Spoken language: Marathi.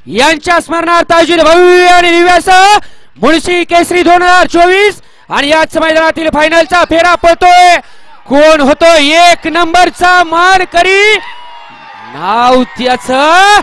यांच्या स्मरणार्थ आयोजित भव्य आणि दिव्यासह मुळशी केसरी 2024 आणि याच मैदानातील फायनलचा फेरा पळतोय. कोण होतो 1 नंबरचा मानकरी? नाव त्याचं